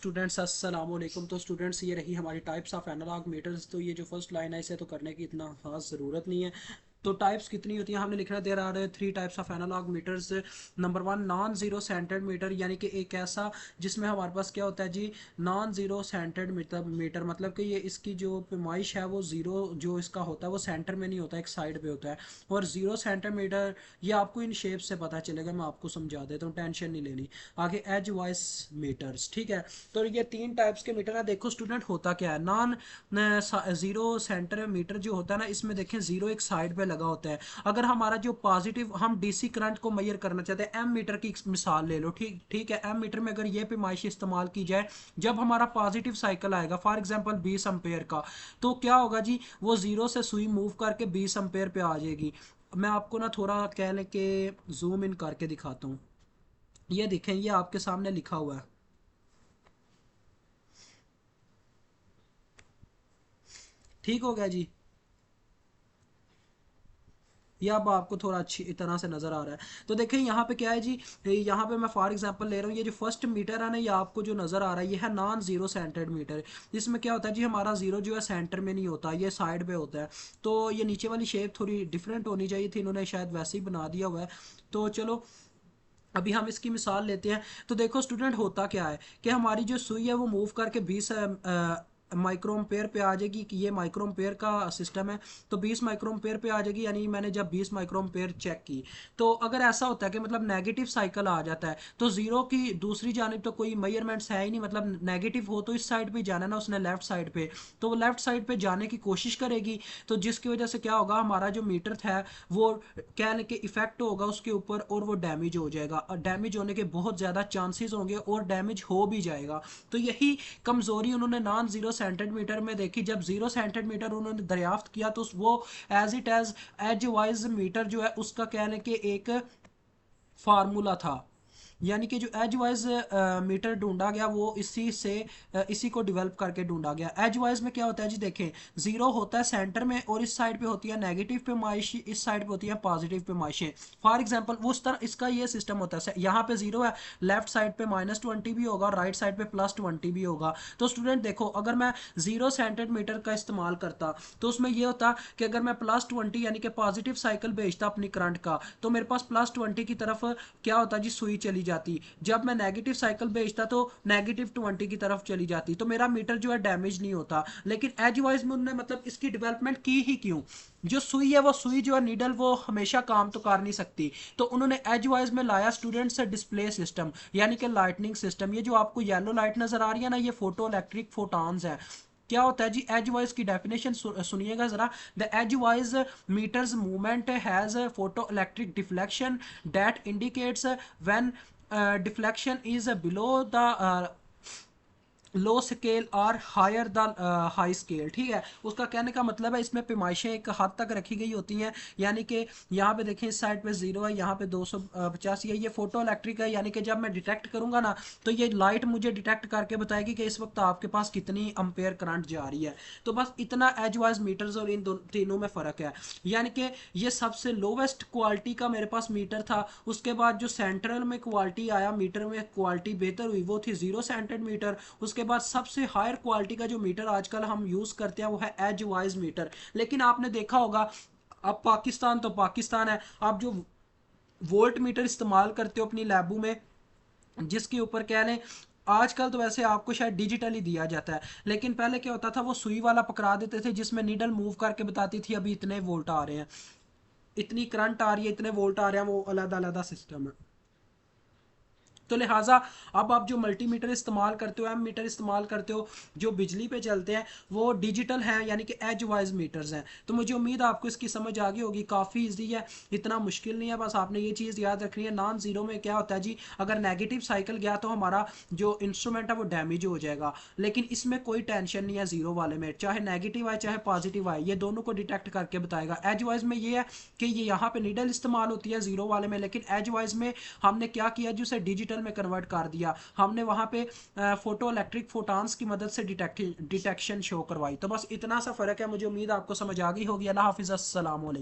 Students अस्सलाम वालेकुम। तो स्टूडेंट्स ये रही हमारी टाइप्स ऑफ एनालॉग मीटर्स। तो ये जो फर्स्ट लाइन है इसे तो करने की इतना खास ज़रूरत नहीं है। तो टाइप्स कितनी होती हैं हमने लिखना, there are three types of analogue meters. Number one, non zero centred meter, यानी कि एक ऐसा जिसमें हमारे पास क्या होता है जी, नॉन जीरो सेंटर्ड मीटर मतलब कि ये इसकी जो पैमाइश है वो जीरो जो इसका होता है वो सेंटर में नहीं होता, एक साइड पे होता है। और जीरो सेंटीमीटर ये आपको इन शेप से पता चलेगा, मैं आपको समझा देता हूँ, टेंशन नहीं लेनी। आगे एज वाइज मीटर्स, ठीक है। तो ये तीन टाइप्स के मीटर है। देखो स्टूडेंट होता क्या है, नॉन जीरो सेंटर मीटर जो होता है ना, इसमें देखें जीरो एक साइड पे लगा होता है। अगर हमारा जो पॉजिटिव हम डीसी करंट को मेजर करना चाहते हैं, एम मीटर की मिसाल ले लो, ठीक ठीक है। एम मीटर में अगर ये पैमाइश इस्तेमाल की जाए, जब हमारा पॉजिटिव साइकिल आएगा फॉर एग्जांपल 20 एम्पेयर का, तो क्या होगा जी, वो जीरो से सुई मूव करके 20 एम्पेयर पे आ जाएगी। मैं आपको ना थोड़ा कह लें कि जूम इन करके दिखाता हूँ। ये देखें, ये आपके सामने लिखा हुआ है, ठीक हो गया जी। ये अब आपको थोड़ा अच्छी तरह से नजर आ रहा है। तो देखिए यहाँ पे क्या है जी, यहाँ पे मैं फॉर एग्जांपल ले रहा हूँ, ये जो फर्स्ट मीटर है ना, ये आपको जो नजर आ रहा है ये है नॉन जीरो सेंटर्ड मीटर। इसमें क्या होता है जी, हमारा जीरो जो है सेंटर में नहीं होता, ये साइड पे होता है। तो ये नीचे वाली शेप थोड़ी डिफरेंट होनी चाहिए थी, इन्होंने शायद वैसे ही बना दिया हुआ है। तो चलो अभी हम इसकी मिसाल लेते हैं। तो देखो स्टूडेंट होता क्या है कि हमारी जो सुई है वो मूव करके 20 माइक्रोम्पेयर पे आ जाएगी, कि ये माइक्रोम्पेयर का सिस्टम है। तो 20 माइक्रोम्पेयर पे आ जाएगी, यानी मैंने जब 20 माइक्रोम्पेयर चेक की, तो अगर ऐसा होता है कि मतलब नेगेटिव साइकिल आ जाता है, तो जीरो की दूसरी जानिब तो कोई मेजरमेंट्स है ही नहीं, मतलब नेगेटिव हो तो इस साइड पे जाना ना उसने, लेफ्ट साइड पे। तो वो लेफ्ट साइड पे जाने की कोशिश करेगी, तो जिसकी वजह से क्या होगा, हमारा जो मीटर था वो क्या है कि इफेक्ट होगा उसके ऊपर और वो डैमेज हो जाएगा। और डैमेज होने के बहुत ज़्यादा चांसेस होंगे और डैमेज हो भी जाएगा। तो यही कमज़ोरी उन्होंने नॉन जीरो सेंटीमीटर में देखी। जब जीरो सेंटीमीटर उन्होंने दरियाफ्त किया तो वो एज इट एज वाइज मीटर जो है उसका कहने के एक फार्मूला था, यानी कि जो एज वाइज मीटर ढूंढा गया वो इसी से इसी को डेवलप करके ढूंढा गया। एज वाइज में क्या होता है जी, देखें जीरो होता है सेंटर में और इस साइड पे होती है नेगेटिव पैमाइश, इस साइड पे होती है पॉजिटिव पैमाइशें। फॉर एग्जांपल उस तरह इसका ये सिस्टम होता है, यहाँ पे जीरो है, लेफ्ट साइड पे -20 भी होगा, राइट साइड पे +20 भी होगा। तो स्टूडेंट देखो, अगर मैं जीरो सेंटीमीटर का इस्तेमाल करता तो उसमें यह होता कि अगर मैं +20 यानी कि पॉजिटिव साइकिल भेजता अपनी करंट का, तो मेरे पास +20 की तरफ क्या होता जी, सुई चली जाती। जब मैं नेगेटिव साइकिल भेजता तो -20 की तरफ चली जाती, तो मेरा मीटर जो है डैमेज नहीं होता। लेकिन एज वाइज में उन्होंने मतलब इसकी डेवलपमेंट की ही क्यों, जो सुई है वो सुई जो है नीडल वो हमेशा काम तो कर नहीं सकती। तो उन्होंने एज वाइज में लाया स्टूडेंट्स डिस्प्ले सिस्टम, यानी कि लाइटनिंग सिस्टम। ये जो आपको येलो लाइट नजर आ रही है ना, ये फोटो इलेक्ट्रिक फोटॉन्स है। क्या होता है जी, एज वाइज की डेफिनेशन सुनिएगा जरा। The edgewise meters movement has photo electric deflection that indicates when deflection is below the low scale और हायर द हाई स्केल, ठीक है। उसका कहने का मतलब है इसमें पैमाइशें एक हद तक रखी गई होती हैं, यानी कि यहाँ पे देखें इस साइड पे जीरो है, यहाँ पे 285 है, ये फोटो इलेक्ट्रिक है, यानी कि जब मैं डिटेक्ट करूंगा ना, तो ये लाइट मुझे डिटेक्ट करके बताएगी कि इस वक्त आपके पास कितनी अम्पेयर करंट जा रही है। तो बस इतना एज वाइज मीटर्स और इन तीनों में फ़र्क है। यानी कि ये सबसे लोवेस्ट क्वालिटी का मेरे पास मीटर था, उसके बाद जो सेंट्रल में क्वालिटी आया, मीटर में क्वालिटी बेहतर हुई, वो थी जीरो सेंटीमीटर। उसके बाद सबसे हायर क्वालिटी का जो मीटर आजकल हम यूज़ करते हैं वो है एज वाइज मीटर। लेकिन आपने देखा होगा, अब पाकिस्तान तो पाकिस्तान है, आप जो वोल्ट मीटर इस्तेमाल करते हो अपनी लैबों में, जिसके ऊपर कह लें आजकल तो वैसे आपको शायद डिजिटल ही दिया जाता है, लेकिन पहले क्या होता था, वो सुई वाला पकड़ा देते थे जिसमें नीडल मूव करके बताती थी अभी इतने वोल्ट आ रहे हैं, इतनी करंट आ रही है, इतने वोल्ट आ रहे हैं, वो अलग अलग सिस्टम है। तो लिहाजा अब आप जो मल्टीमीटर इस्तेमाल करते हो, एम मीटर इस्तेमाल करते हो, जो बिजली पे चलते हैं, वो डिजिटल हैं, यानी कि एज वाइज मीटर्स हैं। तो मुझे उम्मीद है आपको इसकी समझ आ गई होगी, काफ़ी ईजी है, इतना मुश्किल नहीं है। बस आपने ये चीज़ याद रखनी है, नॉन जीरो में क्या होता है जी, अगर नेगेटिव साइकिल गया तो हमारा जो इंस्ट्रूमेंट है वो डैमेज हो जाएगा। लेकिन इसमें कोई टेंशन नहीं है, जीरो वाले में चाहे नेगेटिव आए चाहे पॉजिटिव आए, ये दोनों को डिटेक्ट करके बताएगा। एज वाइज में ये है कि ये यहाँ पे नीडल इस्तेमाल होती है जीरो वाले में, लेकिन एज वाइज में हमने क्या किया जी, उसे डिजिटल में कन्वर्ट कर दिया। हमने वहाँ पे फोटो इलेक्ट्रिक फोटॉन्स की मदद से डिटेक्शन शो करवाई। तो बस इतना सा फ़र्क है, मुझे उम्मीद आपको समझ आ गई होगी। अल्लाह हाफिज़, अस्सलाम वालेकुम।